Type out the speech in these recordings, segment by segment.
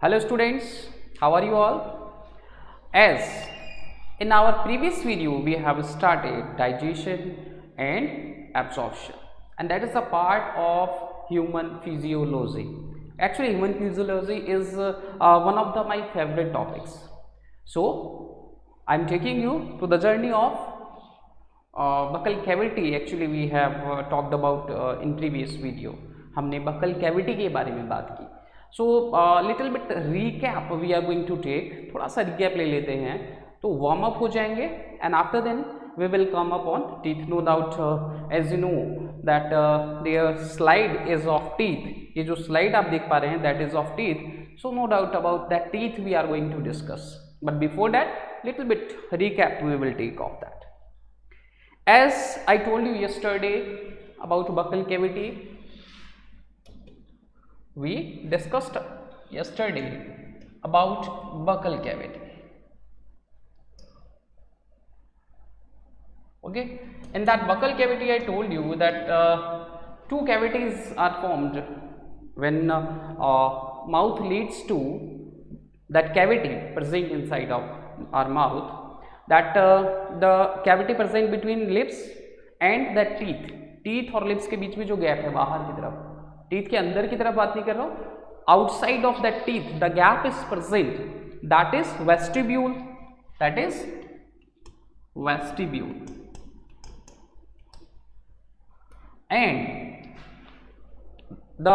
Hello students, how are you all? As in our previous video we have started digestion and absorption, and that is a part of human physiology. Actually human physiology is one of my favorite topics. So I am taking you to the journey of buccal cavity. Actually we have talked about in previous video. हमने buccal cavity के बारे में बात की. So little bit recap we are going to take. थोड़ा सा recap ले लेते हैं तो वार्म अप हो जाएंगे and after then we will come up on teeth. No doubt as you know that there slide is of teeth. ये जो स्लाइड आप देख पा रहे हैं that is of teeth. So no doubt about that teeth we are going to discuss, but before that little bit recap we will take of that. As I told you yesterday about buccal cavity, we discussed yesterday about buccal cavity. Okay, in that buccal cavity I told you that two cavities are formed when mouth leads to that cavity present inside of our mouth, that the cavity present between lips and the teeth और lips के बीच में जो gap है बाहर की तरफ, teeth के अंदर की तरफ बात नहीं कर रहा हूं, outside of that teeth the gap is present, that is vestibule. That is vestibule. And the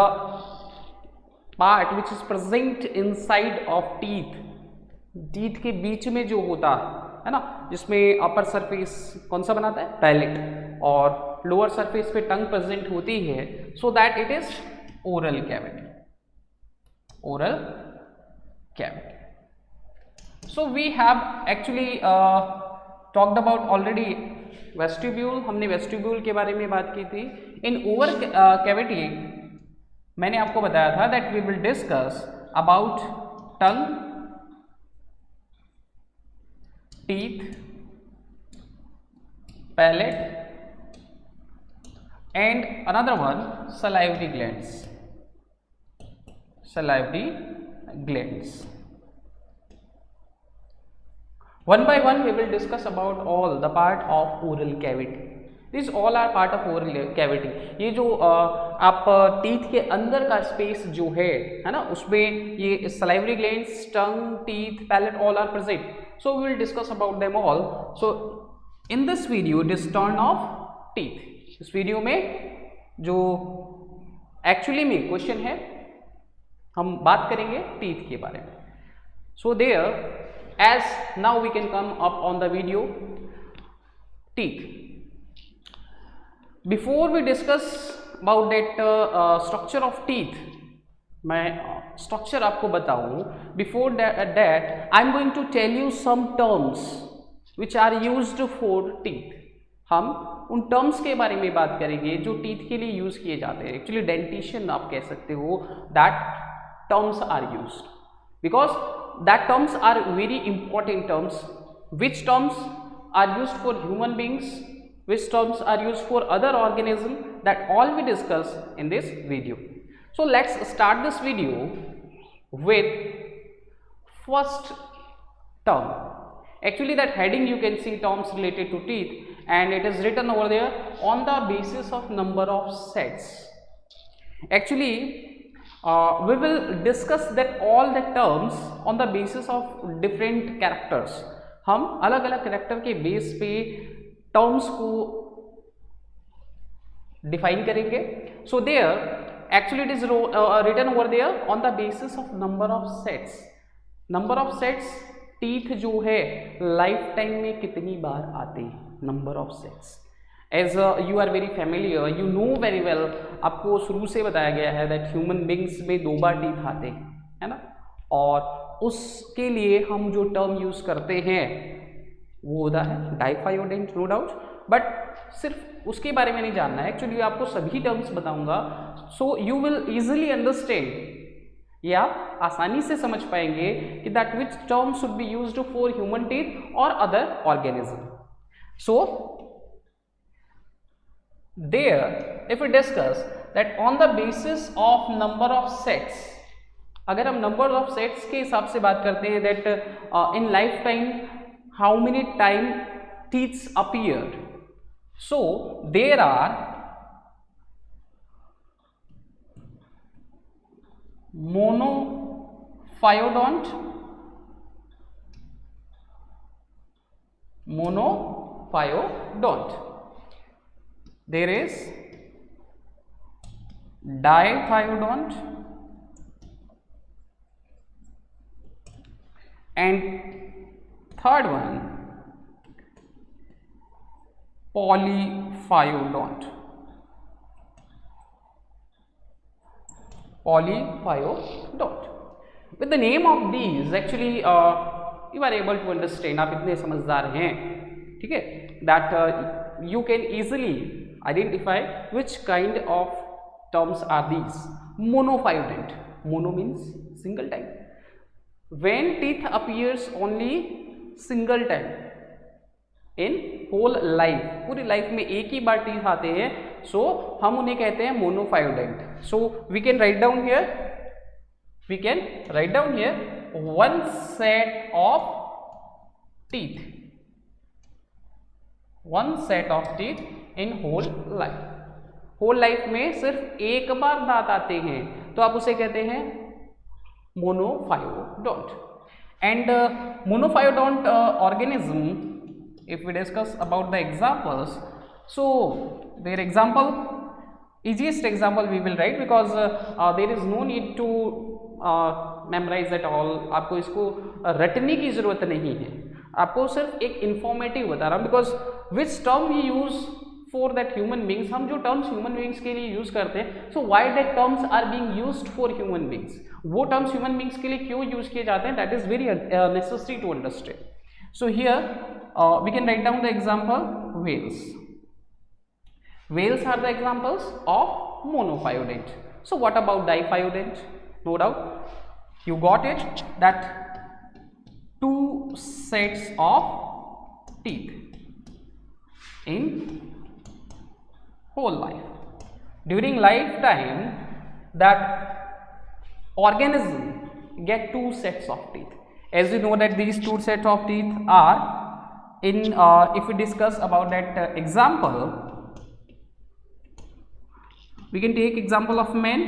part which is present inside of teeth, teeth के बीच में जो होता है ना, जिसमें अपर सरफेस कौन सा बनाता है, पैलेट, और लोअर सरफेस पे टंग प्रेजेंट होती है, so that it is oral cavity. Oral cavity. So we have actually talked about already vestibule. हमने वेस्टिब्यूल के बारे में बात की थी. इन ओरल कैविटी मैंने आपको बताया था that we will discuss about tongue, teeth, palate and another one salivary glands. Salivary glands. One by one we will discuss about all the part of oral cavity. These all are part of oral cavity. ये जो आप teeth के अंदर का space जो है ना, उसमें ये salivary glands, tongue, teeth, palate all are present. So we will discuss about them all. So in this video it is turn of teeth. इस वीडियो में जो एक्चुअली में क्वेश्चन है हम बात करेंगे टीथ के बारे में. So there as now we can come up on the video teeth. Before we discuss about that structure of teeth, मैं स्ट्रक्चर आपको बताऊं. Before that I am going to tell you some terms which are used for teeth. हम उन terms के बारे में बात करेंगे जो टीथ के लिए यूज किए जाते हैं. एक्चुअली डेंटिशन आप कह सकते हो. That terms are used because that terms are very important terms. Which terms are used for human beings, which terms are used for other organism, that all we discuss in this video. So let's start this video with first term. Actually that heading you can see terms related to teeth, and it is written over there on the basis of number of sets. Actually we will discuss that all the terms on the basis of different characters. हम अलग अलग character के base पे terms को define करेंगे. So there actually it is written over there on the basis of number of sets. Number of sets, teeth जो है life time में कितनी बार आते हैं, number of sets. As you are very familiar, you know very well, आपको शुरू से बताया गया है दैट ह्यूमन बींग्स में 2 बार टीथ आते हैं, है ना. और उसके लिए हम जो टर्म यूज करते हैं वो होता है डाइफायोडेंट, नो डाउट. बट सिर्फ उसके बारे में नहीं जानना है, एक्चुअली आपको सभी टर्म्स बताऊंगा. So you will easily understand, ये आप आसानी से समझ पाएंगे कि that which term should be used for human teeth और other organism. So there if we discuss that on the basis of number of sets अगर हम नंबर ऑफ सेट्स के हिसाब से बात करते हैं that in life time how many time teeths appear, so there are monophyodont, there is diphyodont, and third one polyphyodont. With the name of these actually you are able to understand, आप इतने समझदार हैं, ठीक है, that you can easily identify which kind of terms are these. Monophyodont, mono means single time, when teeth appears only single time in whole life, पूरी life में एक ही बार teeth आते हैं, सो हम उन्हें कहते हैं monophyodont. So we can write down here one set of teeth in whole life. Whole life में सिर्फ एक बार दांत आते हैं तो आप उसे कहते हैं monophyodont. And monophyodont organism, if we discuss about the examples, so their example, easiest example we will write because there is no need to memorize at all. आपको इसको रटने की जरूरत नहीं है, आपको सिर्फ एक इंफॉर्मेटिव बता रहा हूँ, because which term we use for that human beings, हम जो टर्म्स ह्यूमन बींग्स के लिए यूज करते हैं, so why that terms are being used for human beings, वो टर्म्स ह्यूमन बींग्स के लिए क्यों यूज किए जाते हैं, that is very necessary to understand. So here we can write down the example whales. Whales are the examples of monophyodont. So what about diphyodont? No doubt you got it, that two sets of teeth in whole life. During lifetime that organism get two sets of teeth. As you know that these two sets of teeth are in if we discuss about that example, we can take example of men.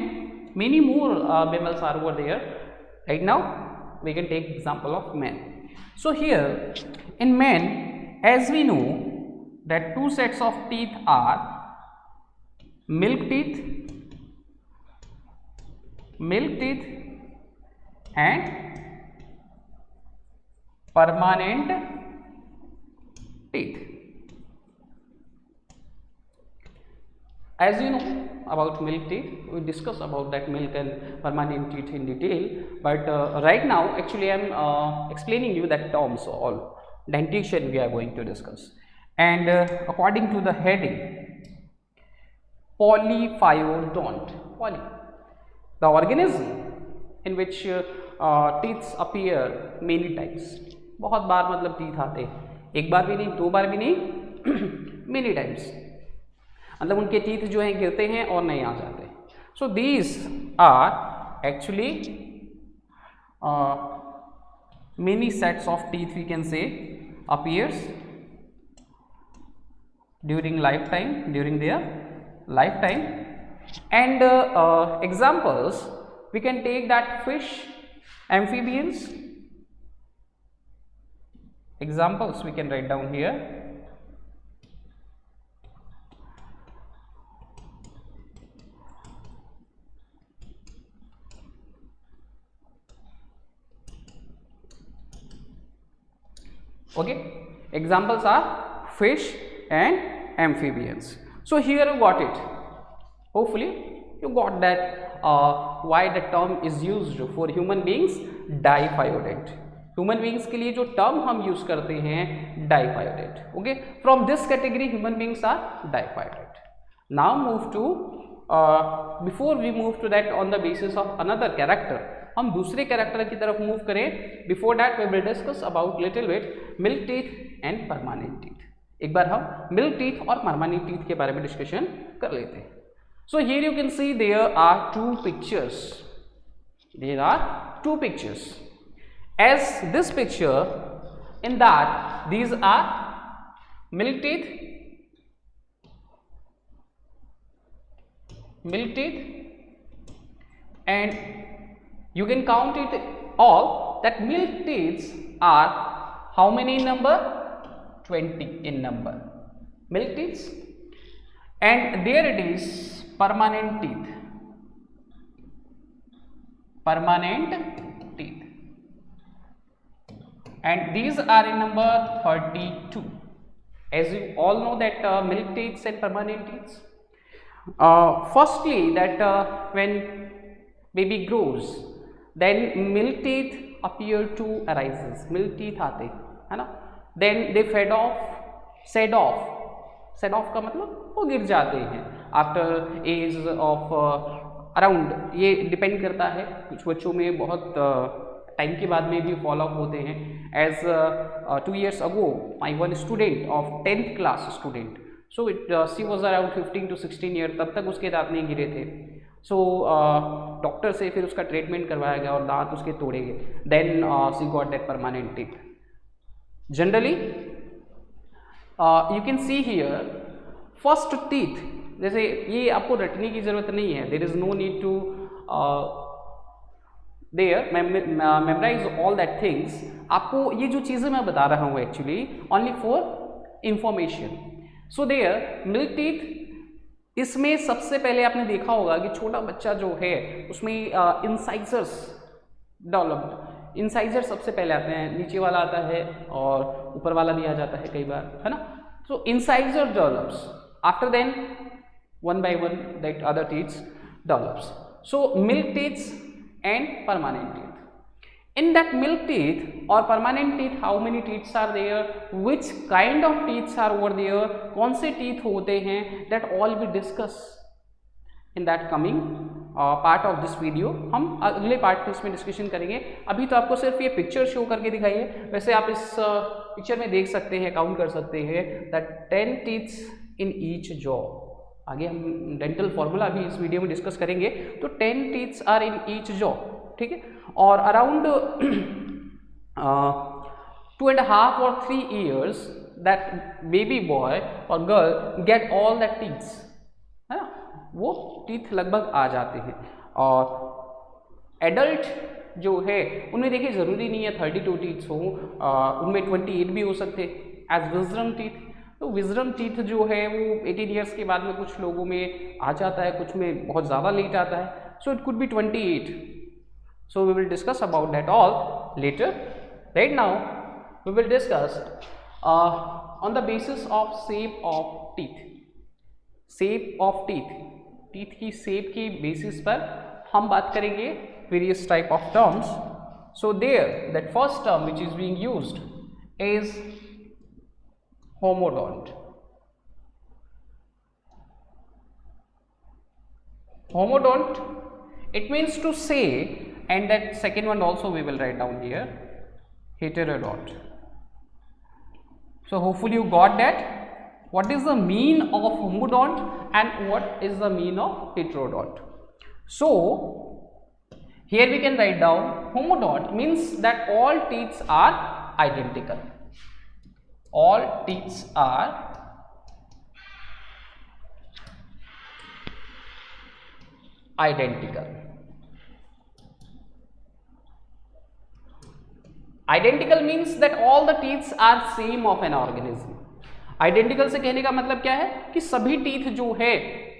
Many more mammals are over there. Right now we can take example of men. So here in men, as we know that two sets of teeth are milk teeth and permanent teeth. As you know about milk teeth, we discuss about that milk and permanent teeth in detail, but right now actually I am explaining you that terms, all dentition we are going to discuss. And according to the heading, polyphyodont, the organism in which teeth appear many times. बहुत बार मतलब teeth आते हैं, एक बार भी नहीं, दो बार भी नहीं, मेनी टाइम्स, मतलब उनके टीथ जो हैं गिरते हैं और नहीं आ जाते. So these are actually many sets of teeth we can say appears during their lifetime. And examples we can take that fish, amphibians. Examples we can write down here. Okay, examples are fish and amphibians. So here you got it. Hopefully you got that why the term is used for human beings, diphyodont. Human beings के लिए जो term हम use करते हैं diphyodont. Okay, from this category human beings are diphyodont. Now move to before we move to that on the basis of another character, हम दूसरे character की तरफ मूव करें. Before that we will discuss about little bit milk teeth and permanent teeth. एक बार हम milk teeth और permanent teeth के बारे में डिस्कशन कर लेते हैं. So here you can see there are two pictures. There are two pictures. As this picture, in that these are milk teeth, and you can count it all that milk teeth are how many in number? 20 in number, milk teeth. And there it is permanent teeth, and these are in number 32. As you all know that milk teeth and permanent teeth, firstly that when baby grows, then milk teeth appear to arises, milk teeth आते है ना, then they set off का मतलब वो गिर जाते हैं after age of around, ये डिपेंड करता है, कुछ बच्चों में बहुत टाइम के बाद में भी फॉलो अप होते हैं. As 2 years ago my one student of 10th class student, so she was around 15 to 16 years, तब तक उसके दांत नहीं गिरे थे. सो डॉक्टर से फिर उसका ट्रीटमेंट करवाया गया और दांत उसके तोड़े गए. Then she got that permanent teeth. Generally you can see here first teeth, जैसे ये आपको रटने की जरूरत नहीं है, there is no need to memorise all that things. आपको ये जो चीज़ें मैं बता रहा हूँ actually only for information. So there milk teeth, इसमें सबसे पहले आपने देखा होगा कि छोटा बच्चा जो है उसमें इंसाइजर्स डेवलप्ड, इंसाइजर सबसे पहले आते हैं, नीचे वाला आता है और ऊपर वाला भी आ जाता है कई बार, है ना. So incisor develops, after then one by one that other teeth develops. So milk teeth and permanent teeth. In that milk teeth or permanent teeth, how many teeth are there, which kind of teeth are over there, कौन से teeth होते हैं, that all we discuss in that coming part of this video. हम अगले part में इसमें discussion करेंगे. अभी तो आपको सिर्फ ये पिक्चर शो करके दिखाइए. वैसे आप इस पिक्चर में देख सकते हैं, काउंट कर सकते हैं that 10 teeth in each jaw. आगे हम डेंटल फॉर्मूला भी इस वीडियो में डिस्कस करेंगे. तो 10 teeths are in each jaw, ठीक है. और around 2.5 or 3 years that baby boy और girl get all that teeths, है ना, वो टीथ लगभग आ जाते हैं. और एडल्ट जो है उनमें देखिए ज़रूरी नहीं है 32 टीथ्स हो, उनमें 28 भी हो सकते एज विजडम टीथ. तो विजडम टीथ जो है वो 18 ईयर्स के बाद में कुछ लोगों में आ जाता है, कुछ में बहुत ज़्यादा लेट आता है. So it could be 28. So we will discuss about that all later. Right now we will discuss on the basis of shape of teeth. Shape of teeth, teeth की शेप की बेसिस पर हम बात करेंगे various type of terms. So there that first term which is being used is homodont. Homodont, it means to say, and that second one also we will write down here, heterodont. So hopefully you got that. What is the mean of homodont and what is the mean of heterodont? So here we can write down homodont means that all teeth are identical. All teeth are identical. Identical means that all the teeth are same of an organism. Identical से कहने का मतलब क्या है कि सभी teeth जो है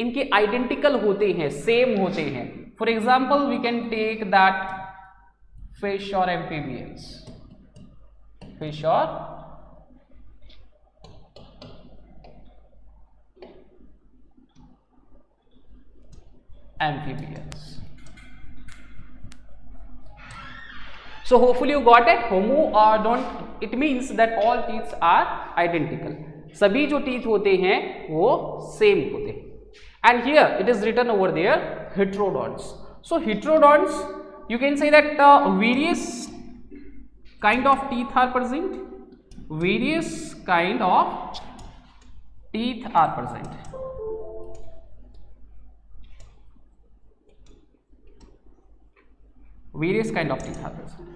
इनके identical होते हैं, same होते हैं. For example, we can take that fish or amphibians. Fish or amphibians. So hopefully you got it. Homodont, it means that all teeth are identical. सभी जो teeth होते हैं वो same होते हैं. And here it is written over there heterodonts. So heterodonts, you can say that various kind of teeth are present. Various kind of teeth are present. various kind of teeth are present.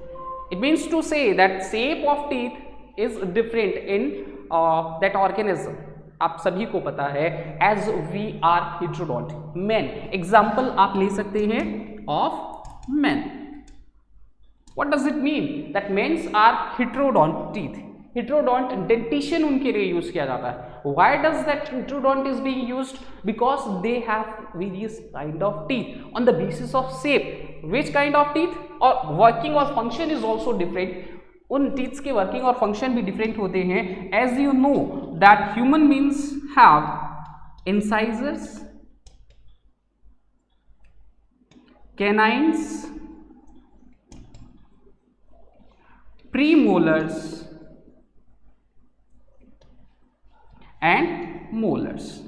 It means to say that shape of teeth is different in that organism. आप सभी को पता है as we are heterodont men. Example आप ले सकते हैं of men. What does it mean? That men's are heterodont teeth. Heterodont dentition उनके लिए यूज किया जाता है. Why does that heterodont is being used? Because they have various kind of teeth on the basis of shape. Which kind of teeth? Or working or function is also different. उन teeth के working और function भी different होते हैं. As you know that human beings have incisors, canines, premolars and molars.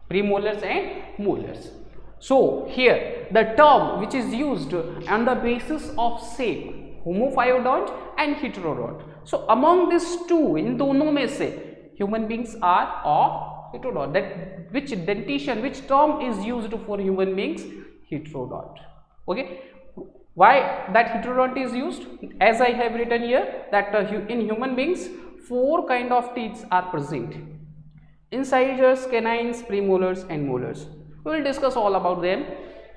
Premolars and molars. So here the term which is used on the basis of shape, homophyodont and heterodont. So among these two, इन दोनों में से human beings are of heterodont. That which dentition, which term is used for human beings? Heterodont. Okay. Why that heterodont is used? As I have written here that in human beings 4 kind of teeth are present: incisors, canines, premolars and molars. We will discuss all about them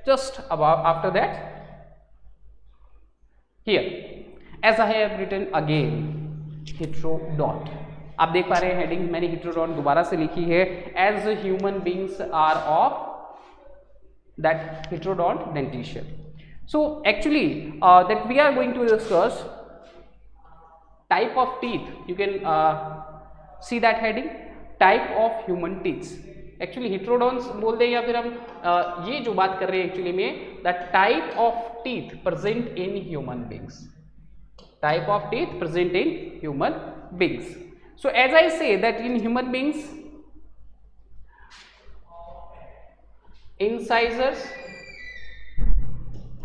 just about after that. Here as I have written again heterodont. आप देख पा रहे हैं heading मैंने heterodont दोबारा से लिखी है. As human beings are of that heterodont dentition. So actually that we are going to discuss type of teeth. You can see that heading, type of human teeth. Actually heterodonts बोल दें या फिर हम ये जो बात कर रहे हैं एक्चुअली में the type of teeth present in human beings. Type of teeth present in human beings. So as I say that in human beings incisors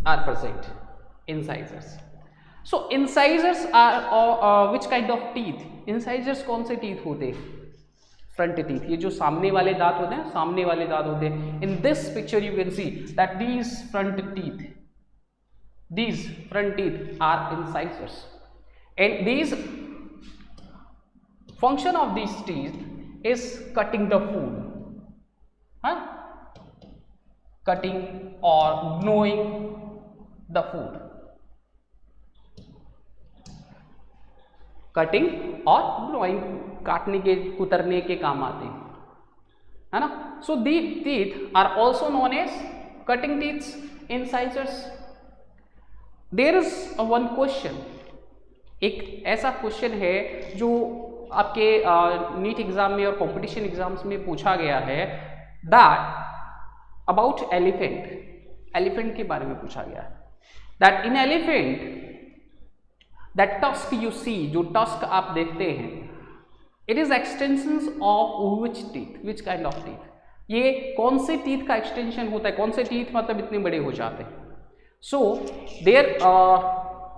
are present. Incisors. So incisors are which kind of teeth? Incisors कौन से teeth होते हैं? Front teeth. ये जो सामने वाले दांत होते हैं, सामने वाले दांत होते हैं. In this picture you can see that these front teeth are incisors, and these function of these teeth is cutting the food, cutting or gnawing the food. Cutting और gnawing, काटने के कुतरने के काम आते हैं, है ना. So the teeth are also known as cutting teeths, incisors. There is one question, एक ऐसा क्वेश्चन है जो आपके नीट एग्जाम में और कंपटीशन एग्जाम्स में पूछा गया है, दैट अबाउट एलिफेंट के बारे में पूछा गया है. That in elephant that tusk you see, जो tusk आप देखते हैं, it is extensions of which teeth, which kind of teeth. ये कौन से teeth का extension होता है, कौन से teeth मतलब इतने बड़े हो जाते हैं. So there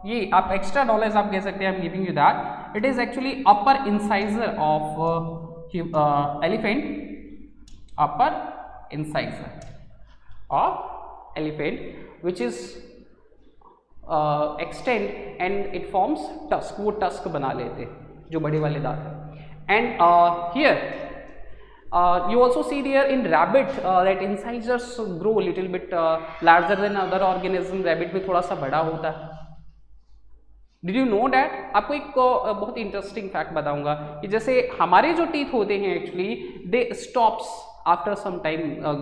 ये आप extra knowledge आप कह सकते हैं, I'm giving you that. It is actually upper incisor of elephant, upper incisor of elephant which is extend and it forms tusk. वो tusk बना लेते जो बड़े वाले दांत हैं. And here you also see there in rabbit that incisors grow little bit larger than other organism. rabbit में थोड़ा सा बड़ा होता है. Did you know that? आपको एक बहुत इंटरेस्टिंग फैक्ट बताऊंगा कि जैसे हमारे जो टीथ होते हैं actually they stops after some time,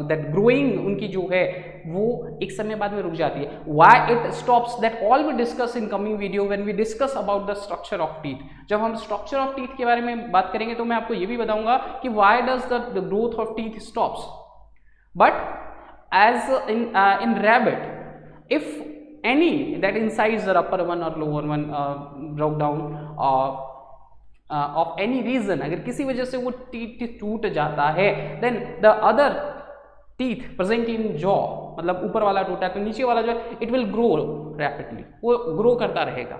that growing उनकी जो है वो एक समय बाद में रुक जाती है. Why it stops, that all we discuss in coming video when we discuss about the structure of teeth. जब हम स्ट्रक्चर ऑफ टीथ के बारे में बात करेंगे तो मैं आपको ये भी बताऊंगा कि why does the growth of teeth stops. But as in rabbit, if any that incisor, upper one or lower one, broke down of any reason, अगर किसी वजह से वो टीथ टूट जाता है, then the other teeth present in jaw, मतलब ऊपर वाला टूटा तो नीचे वाला जो है it will grow rapidly, वो ग्रो करता रहेगा.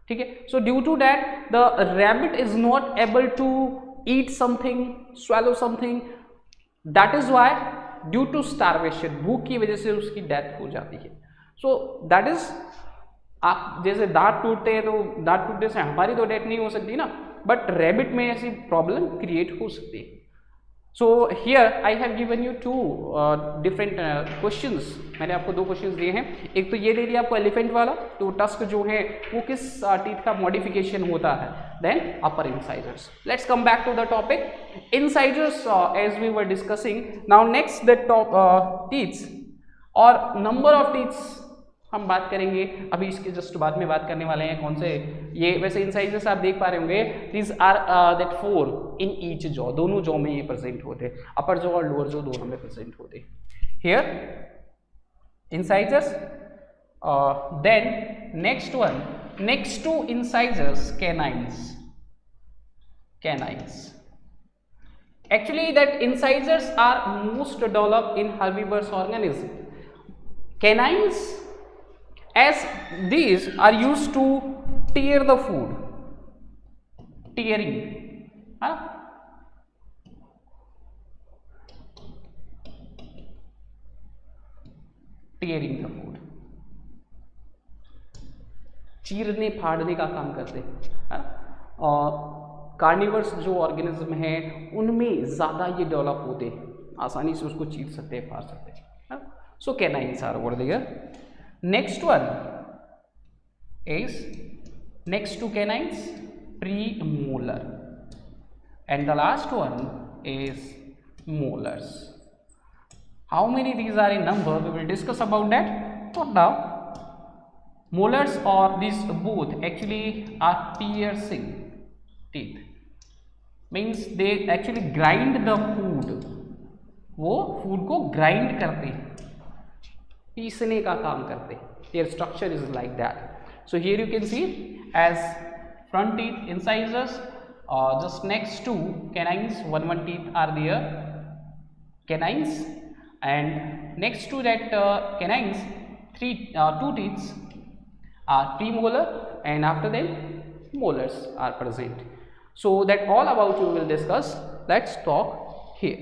ठीक है. So due to that the rabbit is not able to eat something, swallow something. That is why due to starvation, भूख की वजह से उसकी डेथ हो जाती है। सो दैट इज, आप जैसे दांत टूटते हैं तो दांत टूटने से हमारी तो डेथ नहीं हो सकती ना, बट रैबिट में ऐसी प्रॉब्लम क्रिएट हो सकती है। So here I have given you two different questions, मैंने आपको दो क्वेश्चंस दिए हैं। एक तो ये दे दिया आपको एलिफेंट वाला, तो टस्क जो है वो किस टीथ का मॉडिफिकेशन होता है, then upper incisors. Let's come back to the topic incisors as we were discussing. Now next the teeths और नंबर ऑफ टीथ्स हम बात करेंगे, अभी इसके जस्ट बाद में बात करने वाले हैं। कौन से, ये वैसे इंसाइजर्स आप देख पा रहे होंगे, these are that 4 in each jaw, दोनों जॉ में ये प्रेजेंट होते, अपर जॉ और लोअर जॉ दोनों में प्रेजेंट होते। Here incisors, then next one, next to incisors canines. Canines actually that incisors are most developed in herbivorous organism. Canines, as these are used to tear the food, tearing, tearing the food, चीरने फाड़ने का काम करते हैं। Carnivores जो organism है उनमें ज़्यादा ये डेवलप होते हैं, आसानी से उसको चीर सकते हैं, फाड़ सकते हैं। So canines are over there. Next one is, next to canines, premolar, and the last one is molars. How many these are in number, we will discuss about that. Note down, molars or these both actually are piercing teeth, means they actually grind the food, वो food को grind करते हैं, पीसने का काम करते हैं। their structure is like that. So here you can see as front teeth incisors, just next to canines, one teeth are there, canines, and next to that canines, two teeth are premolar, and after them molars are present. So that all about you will discuss. Let's talk here.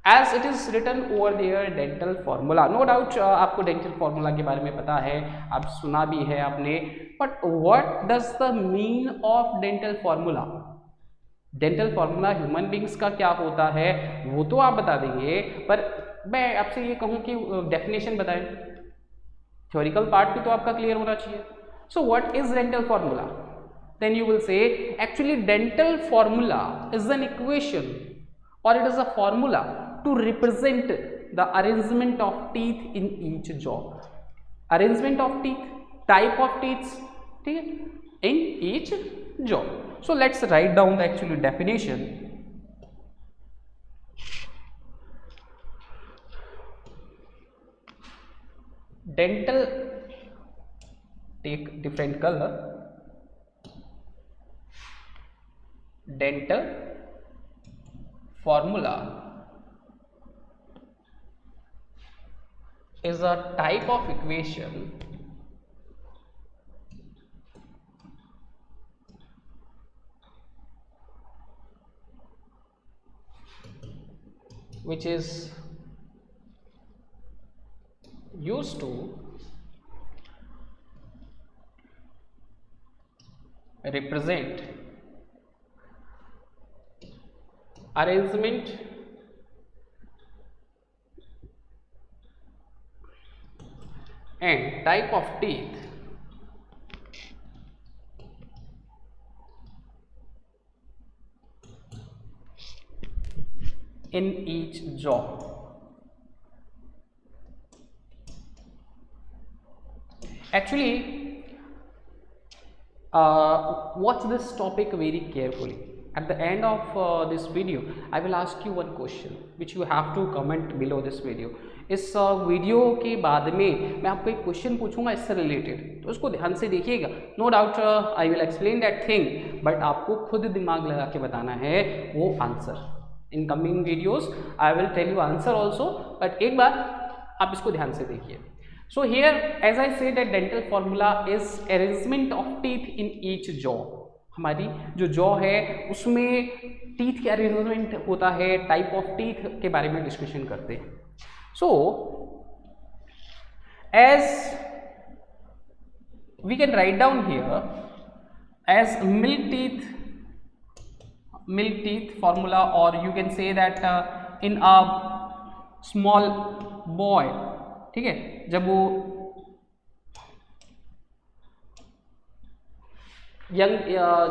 As it is written over there dental formula, no doubt आपको dental formula के बारे में पता है, आप सुना भी है आपने, but what does the mean of dental formula? Dental formula human beings का क्या होता है वो तो आप बता देंगे, पर मैं आपसे ये कहूँ कि डेफिनेशन बताएं, थ्योरिकल पार्ट भी तो आपका क्लियर होना चाहिए। So what is dental formula? Then you will say actually dental formula is an equation और it is a formula to represent the arrangement of teeth in each jaw. Arrangement of teeth, type of teeths, ठीक है, in each jaw. So let's write down the actually definition. Dental, take different color, dental formula is a type of equation which is used to represent arrangement and type of teeth in each jaw. Actually, watch this topic very carefully. At the end of this video, I will ask you one question which you have to comment below this video. इस video के बाद में मैं आपको एक question पूछूंगा इससे related, तो उसको ध्यान से देखिएगा। No doubt I will explain that thing, but आपको खुद दिमाग लगा के बताना है वो answer. In coming videos I will tell you answer also, but एक बार आप इसको ध्यान से देखिए। So here, as I say that dental formula is arrangement of teeth in each jaw. हमारी जो जॉ है उसमें टीथ के अरेंजमेंट होता है, टाइप ऑफ टीथ के बारे में डिस्कशन करते हैं. So as we can write down here as milk teeth formula, or you can say that in a small boy, ठीक है, जब वो यंग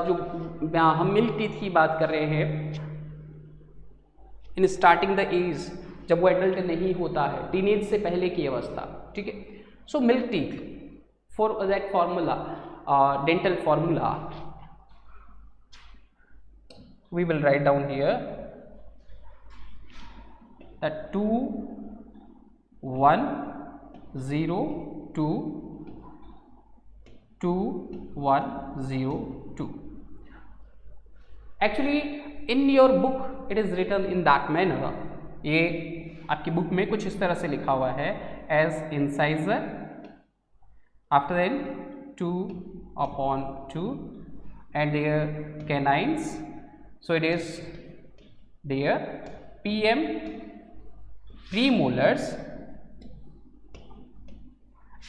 जो हम मिल्क टीथ की बात कर रहे हैं इन स्टार्टिंग द एज, जब वो एडल्ट नहीं होता है, टीनेज से पहले की अवस्था, ठीक है. So milk teeth for that formula, dental formula, we will write down here that 2 1 0 2 2 1 0 2. Actually in your book it is written in that manner. ये आपकी बुक में कुछ इस तरह से लिखा हुआ है as incisor, after then 2/2 and their canines. So it is their PM premolars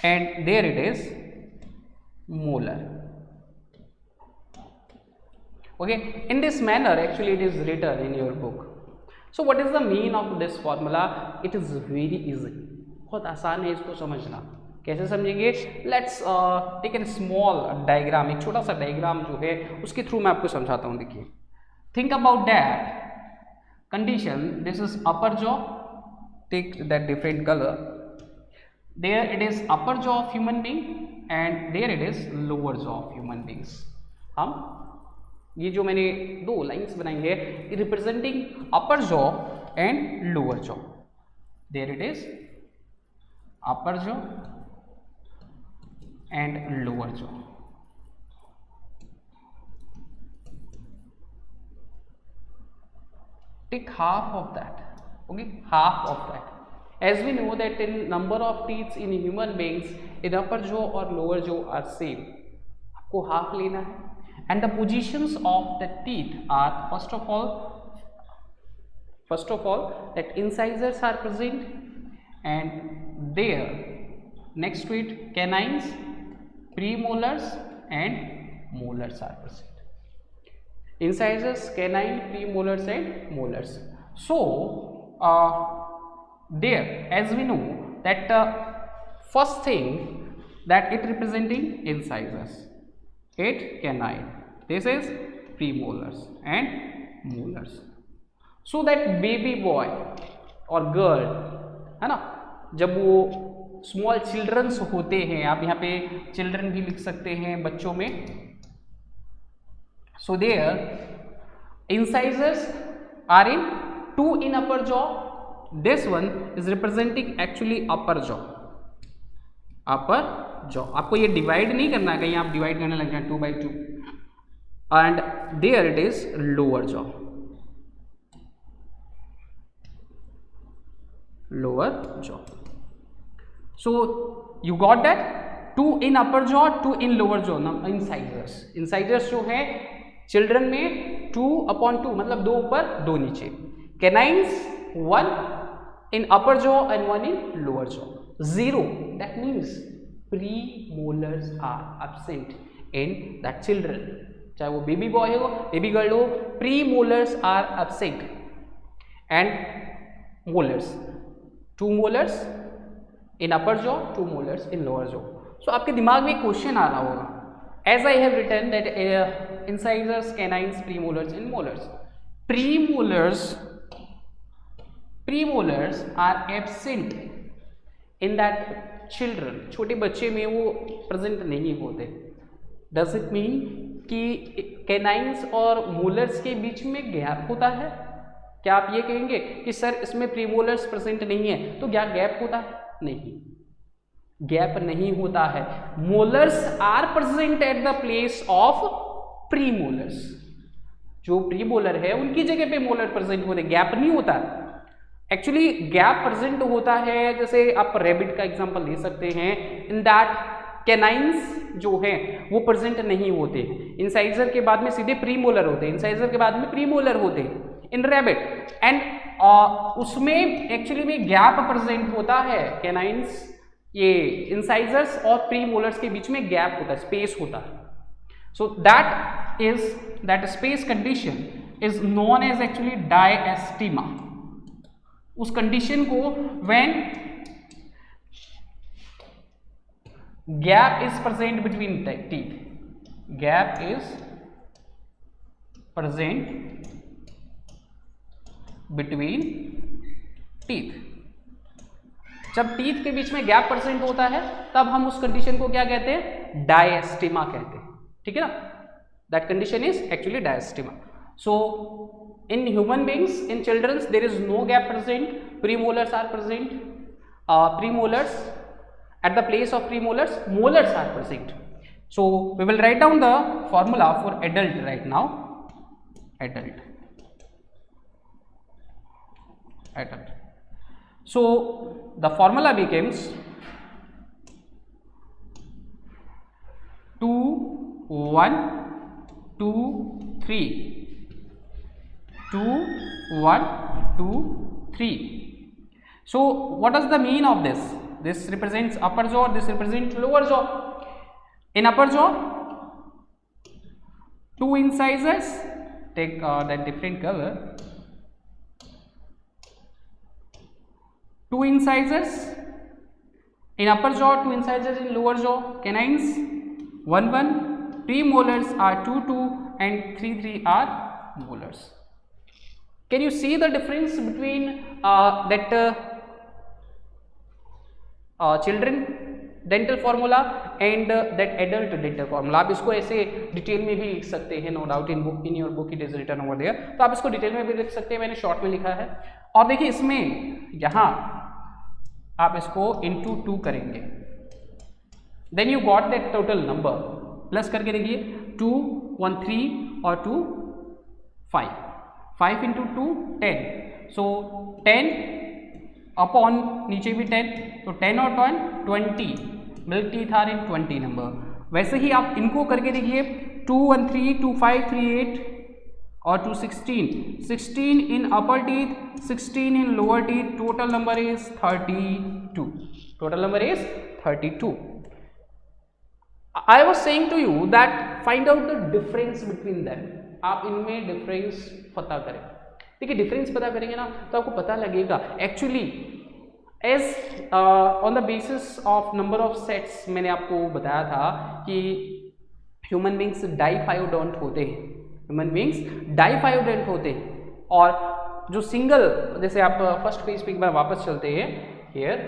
and there it is molar. Okay, in this manner actually it is written in your book. So what is the meaning of this formula? It is very easy, बहुत आसान है इसको समझना. कैसे समझेंगे? Let's take a small diagram, एक छोटा सा डायग्राम जो है उसके थ्रू मैं आपको समझाता हूँ. देखिए, think about that condition. This is upper jaw, take that different color. There it is upper jaw of human being and there it is lower jaw of human beings. हम ये जो मैंने दो लाइंस बनाई है representing upper jaw and lower jaw. There it is upper jaw and lower jaw. Take half of that, okay, half of that. As we know that in number of teeth in human beings, in upper jaw or lower jaw are same. आपको half लेना है. And the positions of the teeth are first of all that incisors are present and there next to it canines, premolars and molars are present. Incisors, canine, premolars and molars. So there as we know that first thing that it representing incisors, it canine, this is premolars and molars. So that baby boy or girl है ना, जब वो small children's होते हैं, आप यहाँ पे children भी लिख सकते हैं बच्चों में. So there incisors are in 2 in upper jaw. This one is representing actually upper jaw. आपको ये डिवाइड नहीं करना है, कहीं आप डिवाइड करने लग जाए 2/2. And there it is lower jaw. So you got that? 2 in upper jaw, 2 in lower jaw. Now incisors जो है चिल्ड्रन में 2/2, मतलब 2 ऊपर 2 नीचे. Canines 1 in upper jaw and 1 in lower jaw. 0, that means premolars are absent in that children. चाहे वो baby boy हो, baby girl हो, premolars are absent. And molars, 2 molars in upper jaw, 2 molars in lower jaw. So आपके दिमाग में question आ रहा होगा, as I have written that incisors, canines, premolars and molars. Premolars are absent in that children. छोटे बच्चे में वो present नहीं होते. Does it mean कि canines और molars के बीच में गैप होता है? क्या आप ये कहेंगे कि सर इसमें premolars प्रेजेंट नहीं है तो क्या गैप होता है? नहीं, गैप नहीं होता है. Molars are present at the place of premolars. जो प्रीमोलर है उनकी जगह पे मोलर प्रेजेंट होते, गैप नहीं होता. एक्चुअली गैप प्रेजेंट होता है, जैसे आप रैबिट का एग्जांपल ले सकते हैं. इन दैट कैनाइंस जो हैं वो प्रेजेंट नहीं होते। इंसाइजर के बाद में सीधे प्रीमोलर होते हैं, इंसाइजर के बाद में प्रीमोलर होते हैं इन रैबिट। एंड उसमें एक्चुअली में गैप प्रेजेंट होता है कैनाइंस, ये इंसाइजर्स और प्रीमोलर्स के बीच में गैप होता है, स्पेस होता है। So that space condition is known as actually diastema. उस कंडीशन को when gap is present between teeth, gap is present between teeth, जब टीथ के बीच में गैप प्रेजेंट होता है तब हम उस कंडीशन को क्या कहते हैं, डायस्टीमा कहते हैं। ठीक है ना, that condition is actually diastema. So in human beings, in childrens there is no gap present, premolars are present, premolars at the place of premolars molars are present. So we will write down the formula for adult right now. Adult. So the formula becomes 2 1 2 3 2 1 2 3. So what is the mean of this? This represents upper jaw, this represents lower jaw. In upper jaw, 2 incisors, take that different color, 2 incisors in upper jaw, 2 incisors in lower jaw, canines 1 1, premolars are 2 2 and 3 3 are molars. Can you see the difference between that children dental formula and that adult dental formula? आप इसको ऐसे detail में भी लिख सकते हैं, no doubt in your book it is written over there, तो आप इसको डिटेल में भी लिख सकते हैं, मैंने शॉर्ट में लिखा है। और देखिए इसमें यहाँ आप इसको इंटू 2 करेंगे, then you got that total number, plus करके देखिए 2 1 3 और 2 5, 5 इंटू 2 10, सो 10 अपॉन नीचे भी 10, तो 10 और 10 20, milk teeth are in 20 number. वैसे ही आप इनको करके देखिए 2 1 3 2 5 3 8 और 2 16, 16 in upper teeth 16 in lower teeth, total number is 32, total number is 32। I was saying to you that find out the difference between them. आप इनमें डिफरेंस पता करें। देखिए डिफरेंस पता करेंगे ना तो आपको पता लगेगा actually as on the basis of number of sets. मैंने आपको बताया था कि ह्यूमन बींग्स डाइफायोडोंट होते हैं, ह्यूमन बींग्स डाइफायोडेंट होते हैं, और जो सिंगल, जैसे आप फर्स्ट पेज पे एक बार वापस चलते हैं, हियर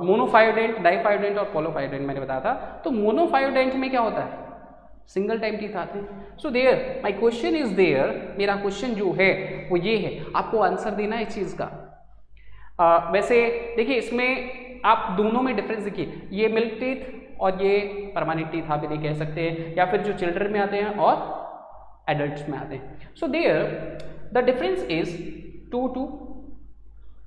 मोनोफायोडेंट, डाइफायोडेंट और पॉलोफायोडेंट मैंने बताया था। तो मोनोफायोडेंट में क्या होता है, सिंगल टाइम टीथ आते हैं। So there my question is there, मेरा क्वेश्चन जो है वो ये है, आपको आंसर देना है इस चीज़ का। वैसे देखिए इसमें आप दोनों में डिफरेंस देखिए, ये मिल्क टीथ और ये परमानेंट टीथ आप इन्हें कह सकते हैं, या फिर जो चिल्ड्रन में आते हैं और एडल्ट्स में आते हैं। So there the difference is 2 2,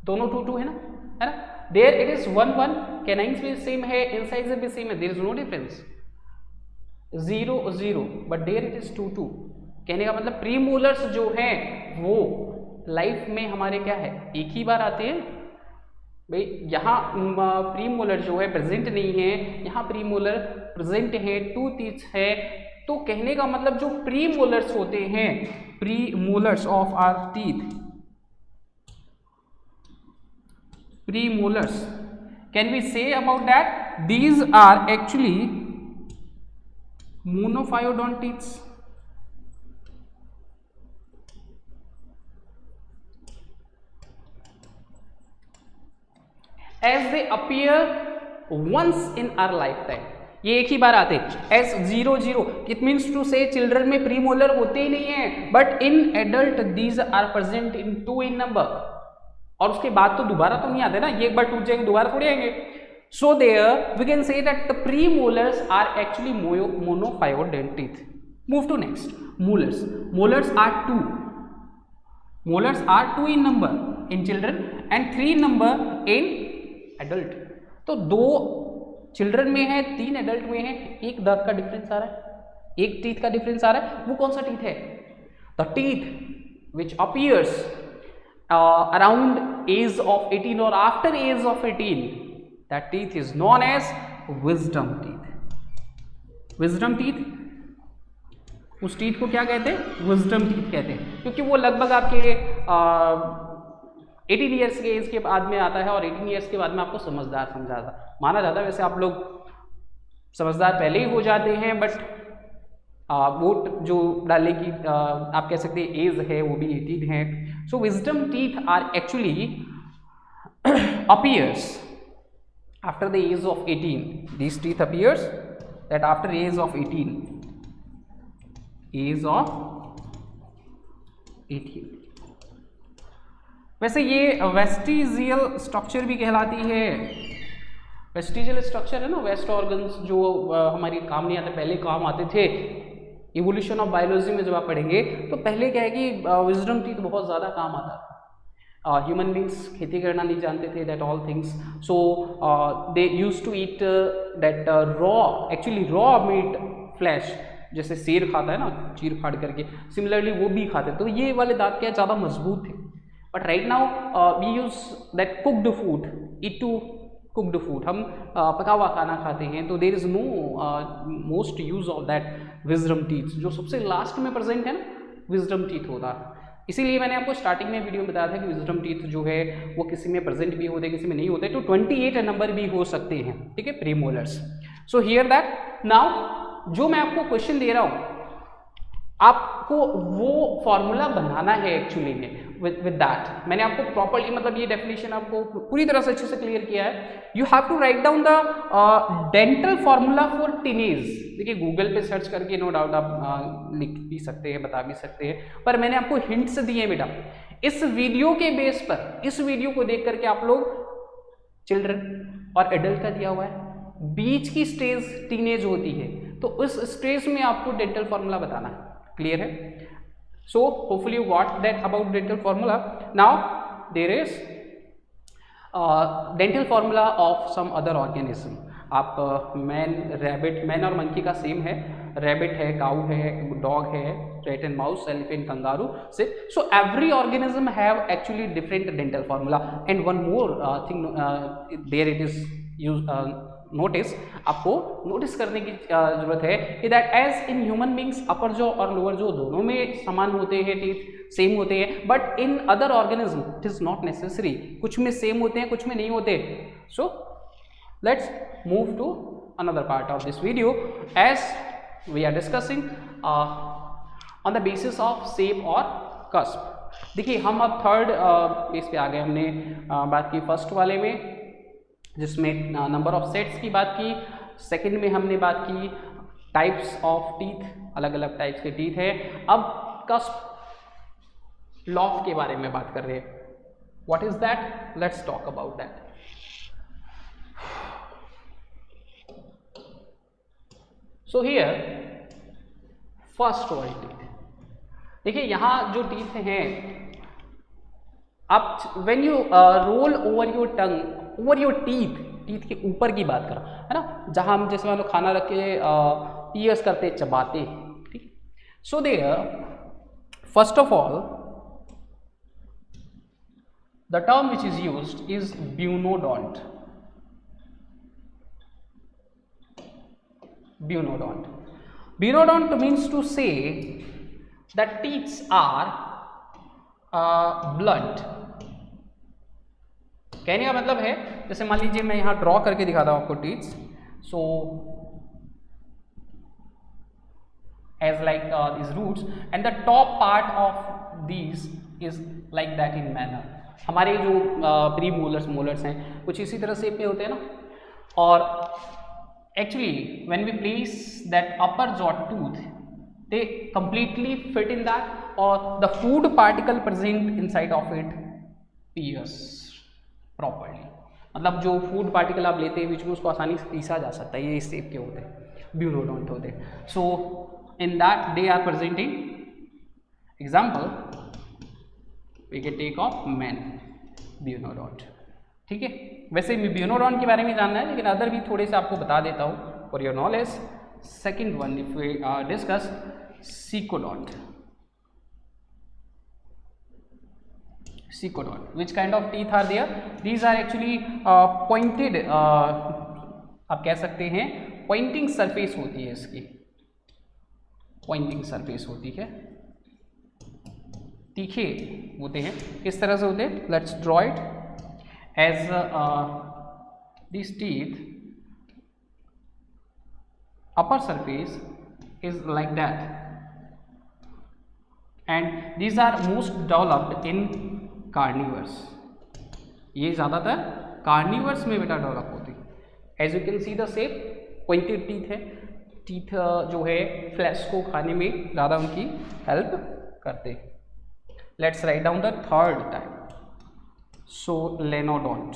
दोनों 2 2 है ना। देयर इट इज 1 1, कैनाइंस भी सेम है, इंसाइजर भी सेम है, there is no difference. 0 0, but there it is 2 2। कहने का मतलब प्रीमोलर्स जो हैं वो लाइफ में हमारे क्या है, एक ही बार आते हैं भाई। यहाँ प्रीमोलर जो है प्रेजेंट नहीं है, यहाँ प्रीमोलर प्रेजेंट है, 2 टीथ है। तो कहने का मतलब जो प्रीमोलर्स होते हैं, premolars of our teeth, premolars, can we say about that these are actually monophyodontids, as they appear once in our lifetime। ये एक ही बार आते हैं। As 0 0, it means to say children में प्रीमोलर होते ही नहीं है, but in adult these are present in 2 in number, और उसके बाद तो दोबारा तो नहीं आते ना, ये एक बार टूट जाएंगे दोबारा थोड़ी आएंगे। So there we can say that the premolars are actually monophyodont teeth. Move to next, molars. Molars are 2. Molars are 2 in number in children and 3 in number in adult. तो 2 चिल्ड्रन में है, 3 एडल्ट में है, एक दांत का difference आ रहा है, एक टीथ का डिफरेंस आ रहा है। वो कौन सा टीथ है? The teeth which appears around age of 18 और after age of 18, that teeth is known as wisdom teeth. Wisdom teeth, उस टीथ को क्या कहते हैं? विजडम टीथ कहते हैं, क्योंकि वो लगभग आपके 18 ईयर्स के एज के बाद में आता है और 18 ईयर्स के बाद में आपको समझदार माना जाता है। वैसे आप लोग समझदार पहले ही हो जाते हैं, बट वोट जो डालने की आप कह सकते हैं एज है वो भी 18 है। So wisdom teeth are actually appears after the age of 18. These teeth appears that after age of 18. Age of 18. वैसे ये वेस्टिजियल स्ट्रक्चर भी कहलाती है। वेस्टिजियल स्ट्रक्चर है ना, वेस्ट ऑर्गन्स जो हमारी काम नहीं आते, पहले काम आते थे। इवोल्यूशन ऑफ बायोलॉजी में जब आप पढ़ेंगे तो पहले क्या है कि विजडम टीथ बहुत ज़्यादा काम आता था। ह्यूमन बींग्स खेती करना नहीं जानते थे, that all things, so they use to eat that raw, actually raw meat flesh, जैसे शेर खाता है ना चीर फाड़ करके, सिमिलरली वो भी खाते। तो ये वाले दांत क्या ज़्यादा मजबूत थे। But right now we use that cooked food, eat to cooked food, हम पका हुआ खाना खाते हैं, तो there is no most use of that wisdom teeth. जो सबसे लास्ट में प्रेजेंट है ना, विजडम टीथ होता है। इसीलिए मैंने आपको स्टार्टिंग में वीडियो में बताया था कि विजडम टीथ जो है वो किसी में प्रेजेंट भी होते हैं, किसी में नहीं होते, तो 28 नंबर भी हो सकते हैं, ठीक है, premolars. So here that now जो मैं आपको क्वेश्चन दे रहा हूँ, आपको वो फॉर्मूला बनाना है एक्चुअली में विद दैट। मैंने आपको प्रॉपर्ली, मतलब ये डेफिनेशन आपको पूरी तरह से अच्छे से क्लियर किया है। You have to write down the dental formula for teenage. देखिए गूगल पे सर्च करके नो डाउट आप लिख भी सकते हैं, बता भी सकते हैं, पर मैंने आपको हिंट्स दिए हैं बेटा। इस वीडियो के बेस पर, इस वीडियो को देख करके आप लोग चिल्ड्रन और एडल्ट का दिया हुआ है, बीच की स्टेज टीनेज होती है, तो उस स्टेज में आपको डेंटल फॉर्मूला बताना है। क्लियर है? So hopefully you got that about dental formula. Now there is dental formula of some other organism. आप मैन, रैबिट, मैन और मंकी का सेम है, रैबिट है, काऊ है, डॉग है, rat and mouse, elephant, kangaroo से। So every organism have actually different dental formula. And one more thing there it is use notice, आपको notice करने की जरूरत है कि that as in human beings upper jaw और lower jaw दोनों में समान होते हैं, टीथ सेम होते हैं, but in other organism it is not necessary. कुछ में सेम होते हैं, कुछ में नहीं होते। So let's move to another part of this video as we are discussing on the basis of shape और कस्प। देखिए हम अब थर्ड पेज पे आ गए। हमने बात की फर्स्ट वाले में जिसमें नंबर ऑफ सेट्स की बात की, सेकंड में हमने बात की टाइप्स ऑफ टीथ, अलग अलग टाइप्स के टीथ है। अब कस्प लॉफ के बारे में बात कर रहे हैं। What is that? Let's talk about that. So here first word teeth, देखिए यहाँ जो टीथ हैं, आप when you roll over your tongue, over your teeth, teeth के ऊपर की बात करो, है ना, जहां हम जैसे मान लो खाना रख के ईयर्स करते, चबाते, ठीक। So there first of all the term which is used is bunodont. Bunodont, bunodont means to say that teeths are blunt. कहने का मतलब है, जैसे मान लीजिए मैं यहाँ ड्रॉ करके दिखाता हूँ आपको teeths. So as like these roots and the top part of these is like that in manner। हमारे जो प्री मोलर्स, मोलर्स हैं कुछ इसी तरह शेप में होते हैं ना। और actually when we place that upper jaw tooth, they completely fit in that, or the food particle present inside of it pierce properly। मतलब जो फूड पार्टिकल आप लेते हैं बीच में, उसको आसानी से पीसा जा सकता है, ये इस शेप के होते हैं, ब्यूनोडोंट होते हैं। So in that they are presenting, example we can take of man, bunodont, ठीक है। वैसे ब्यूनोडॉन्ट के बारे में जानना है, लेकिन अदर भी थोड़े से आपको बता देता हूँ for your knowledge. Second one if we discuss secodont. Secodont. Which kind of teeth are there? These are actually pointed. आप कह सकते हैं pointing surface होती है इसकी, pointing surface होती है, तीखे होते हैं. किस तरह से होते हैं? Let's draw it as these teeth upper surface is like that, and these are most developed in carnivores. ये ज़्यादातर कार्निवर्स में बेटा डेवलप होती है. As you can see the shape, pointed teeth है. टीथ जो है फ्लैश को खाने में ज़्यादा उनकी हेल्प करते हैं. Let's write down the third type. Selenodont.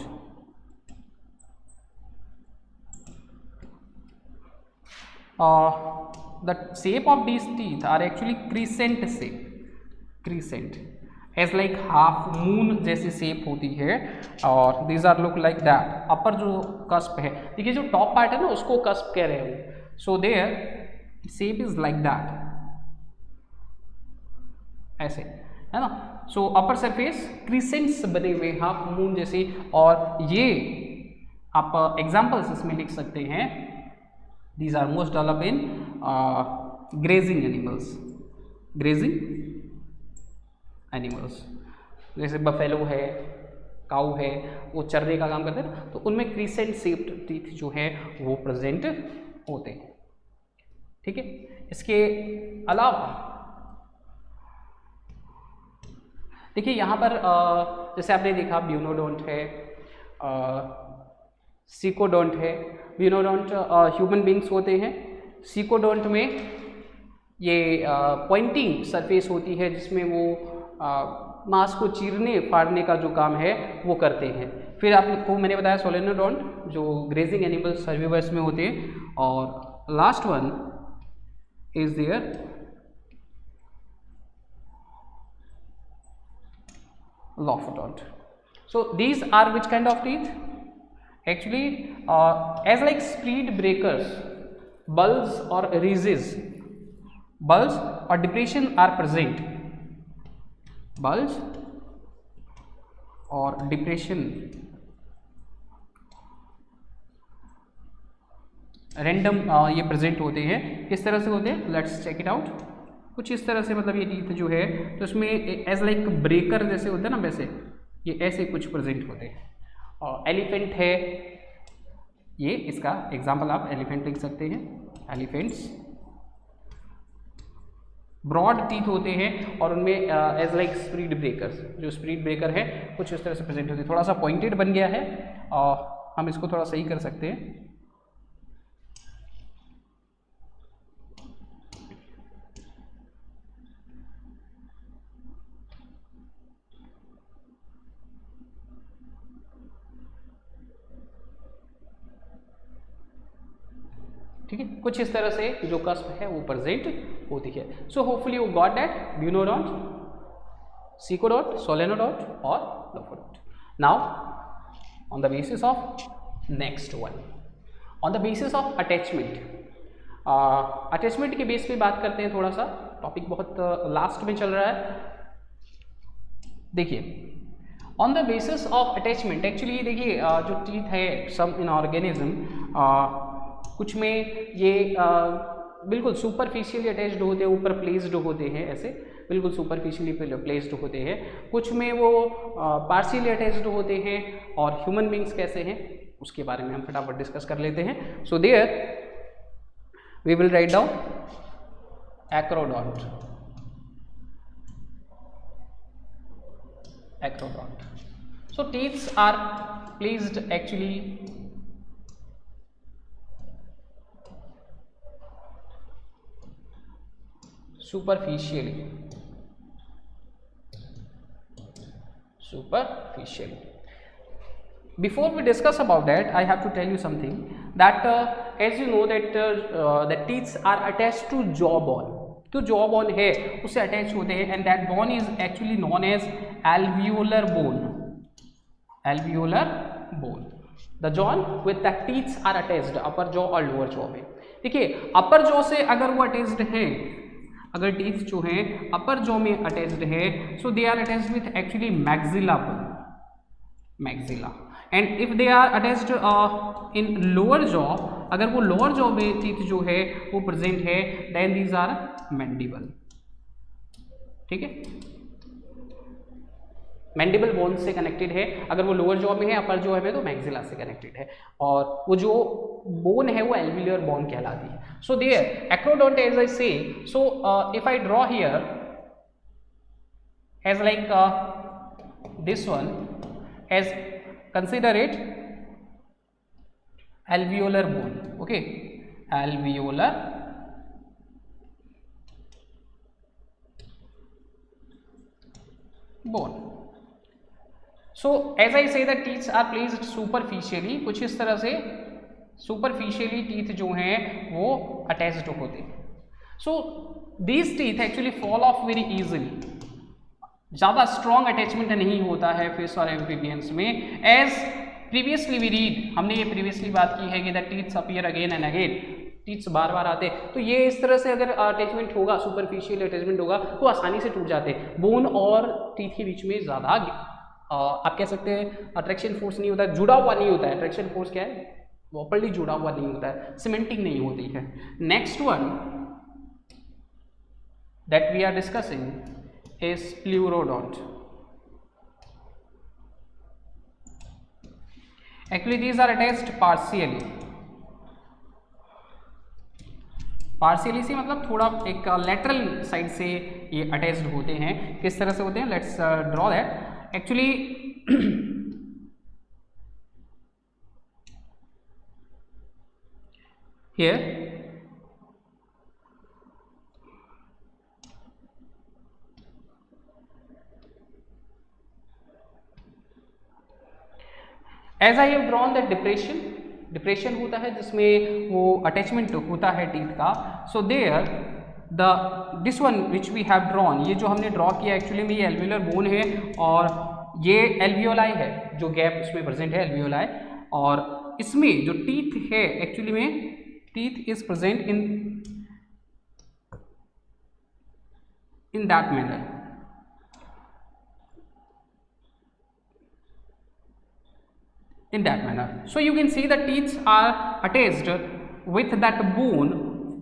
The shape of these teeth are actually crescent shape. Crescent as like half moon जैसी शेप होती है, और these are look like that. Upper जो कस्प है, देखिए जो टॉप पार्ट है ना उसको कस्प कह रहे हो. So their shape is like that, ऐसे है ना. सो अपर सरफेस क्रिसेंट्स बने हुए हाफ मून जैसे, और ये आप एग्जाम्पल्स इसमें लिख सकते हैं. These are most develop in grazing animals. Grazing animals जैसे बफेलो है, काऊ है, वो चरने का काम करते हैं ना, तो उनमें क्रीसेंट शेप्ड टीथ जो है वो प्रेजेंट होते हैं. ठीक है. इसके अलावा देखिए यहाँ पर जैसे आपने देखा ब्यूनोडोंट है, सीकोडोंट है. ब्यूनोडोंट ह्यूमन बींग्स होते हैं. सीकोडोंट में ये पॉइंटिंग सरफेस होती है जिसमें वो मांस को चीरने फाड़ने का जो काम है वो करते हैं. फिर आपको मैंने बताया सोलेनोडोंट जो ग्रेजिंग एनिमल्स सर्विवर्स में होते हैं. और last one is there lophodont. So these are which kind of teeth? Actually as like speed breakers, bulbs or ridges, bulbs or depression are present. Bulbs और डिप्रेशन रैंडम ये प्रेजेंट होते हैं. किस तरह से होते हैं? Let's check it out. कुछ इस तरह से, मतलब ये टीथ जो है तो इसमें एज लाइक ब्रेकर जैसे होते हैं ना, वैसे ये ऐसे कुछ प्रेजेंट होते हैं. और एलिफेंट है ये, इसका एग्जाम्पल आप एलिफेंट लिख सकते हैं. एलिफेंट्स ब्रॉड टीथ होते हैं और उनमें एज लाइक स्प्रीड ब्रेकर्स, जो स्प्रीड ब्रेकर है कुछ इस तरह से प्रेजेंट होती है. थोड़ा सा पॉइंटेड बन गया है और हम इसको थोड़ा सही कर सकते हैं. ठीक है, कुछ इस तरह से जो कस्प है वो प्रेजेंट होती है. So hopefully you got that bunodont, secodont, selenodont और lophodont. Now on the basis of next one, on the basis of attachment. Attachment के बेस पे बात करते हैं. थोड़ा सा टॉपिक बहुत लास्ट में चल रहा है. देखिए on the basis of attachment, actually देखिए जो टीथ है सम इन ऑर्गेनिज्म, कुछ में ये बिल्कुल सुपरफिशियली अटैच्ड होते हैं, ऊपर प्लेस्ड होते हैं, ऐसे बिल्कुल सुपरफिशियली प्लेस्ड होते हैं. कुछ में वो पार्शियली अटैच्ड होते हैं. और ह्यूमन बींग्स कैसे हैं उसके बारे में हम फटाफट डिस्कस कर लेते हैं. So there we will write down acrodont. Acrodont. So teeths are placed actually superficially. Before we discuss about that, I have to tell you something that as you know that the teeth are attached to jawbone. तो jawbone है उससे attach होते हैं and that bone is actually known as alveolar bone. Alveolar bone. The jaw with the teeths are attached upper jaw और lower jaw में। देखिए अपर jaw से अगर वो अटैच्ड है, अगर टीथ जो है अपर जॉ में अटैच्ड है, so they are attached with actually maxilla bone, maxilla. And if they are attached in lower jaw, अगर वो लोअर जॉ में टीथ जो है वो प्रेजेंट है, देन दीज आर मैंडिबल। ठीक है, मैंडिबल बोन से कनेक्टेड है, अगर वो लोअर जॉ में है, अपर जॉ में तो मैक्सिला से कनेक्टेड है, और वो जो बोन है वो एल्वियोलर बोन कहलाती है। So there acrodont as I say, so if I draw here as like this one, as consider it alveolar bone, okay, alveolar bone. So as I say, the teeth are placed superficially, कुछ इस तरह से superficially teeth जो हैं वो attached होते हैं. So these teeth actually fall off very easily. ज़्यादा स्ट्रॉन्ग अटैचमेंट नहीं होता है फिश और एम्फीबियंस में। एज प्रीवियसली वी रीड, हमने ये प्रीवियसली बात की है कि the teeths appear again and again, teeths बार बार आते, तो ये इस तरह से अगर अटैचमेंट होगा, सुपरफिशियल अटैचमेंट होगा, तो आसानी से टूट जाते हैं। बोन और टीथ के बीच में ज़्यादा आप कह सकते हैं अट्रैक्शन फोर्स नहीं होता है, जुड़ा हुआ नहीं होता है। अट्रैक्शन फोर्स क्या है, प्रॉपर्ली जुड़ा हुआ नहीं होता है, सीमेंटिंग नहीं होती है। Next one that we are discussing is pleurodont. Actually these are attached partially. Partially से मतलब थोड़ा एक lateral side से ये attached होते हैं। किस तरह से होते हैं, let's draw that. Actually here as I have drawn that depression, depression होता है जिसमें वो अटैचमेंट होता है टीथ का। So there the this one which we have drawn, ये जो हमने ड्रॉ किया एक्चुअली में ये एल्वियोलर बोन है, और ये एल्वियोलाई है, जो गैप इसमें प्रेजेंट है एल्वियोलाई, और इसमें जो टीथ है एक्चुअली में teeth is present in that manner. In that manner, so you can see the teeth are attached with that bone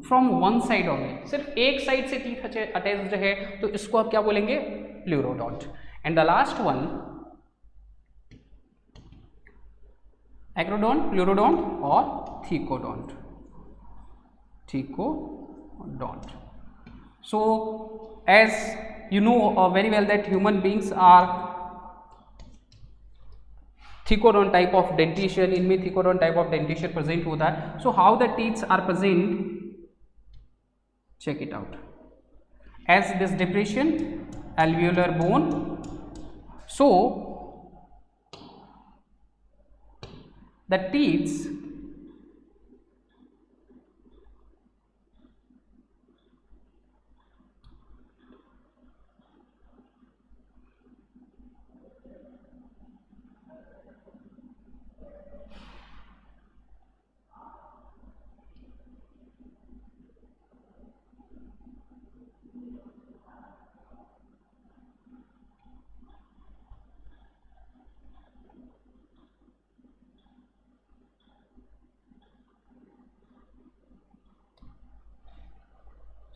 from one side only. सिर्फ एक साइड से टीथ अटैच्ड है, तो इसको आप क्या बोलेंगे, pleurodont. And the last one acrodont, pleurodont और thecodont, thecodont. So as you know very well that human beings are thecodont type of dentition, इनमें thecodont type of dentition present होता है। So how the teeths are present, check it out. As this depression alveolar bone, so the teeths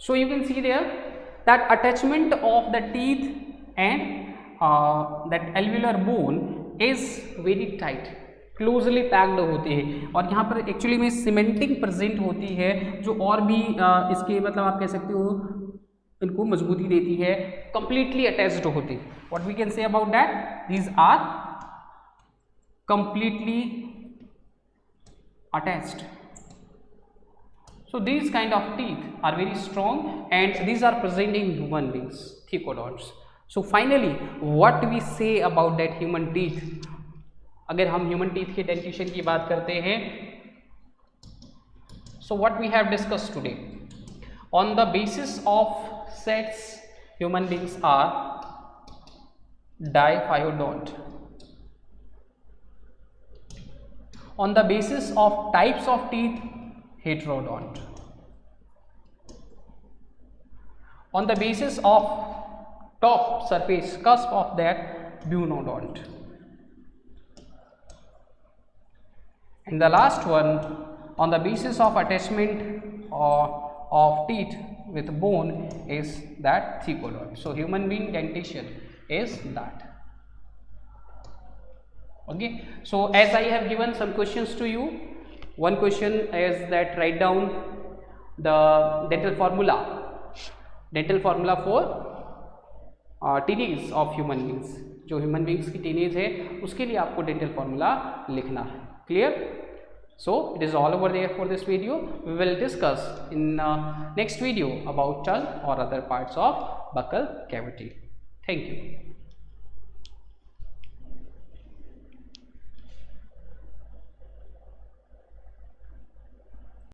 so you can see there that attachment of the teeth and that alveolar bone is very tight, closely packed होती है, और यहाँ पर actually में cementing present होती है, जो और भी इसके मतलब आप कह सकते हो इनको मजबूती देती है, कंप्लीटली अटैच्ड होती है। What we can say about that, these are completely attached. So these kind of teeth are very strong and these are present in human beings, thecodonts. So finally what we say about that human teeth, अगर हम human teeth के dentition की बात करते हैं, so what we have discussed today, on the basis of sex human beings are diphyodont, On the basis of types of teeth, heterodont. On the basis of top surface cusp of that, buenodont. And the last one, on the basis of attachment of teeth with bone, is that thecodont. So human being dentition is that. Okay, so as I have given some questions to you, one question is that write down the dental formula for teenage of human beings. जो human beings की teenage है उसके लिए आपको dental formula लिखना है. Clear? So it is all over there for this video. We will discuss in next video about tongue or other parts of buccal cavity. Thank you.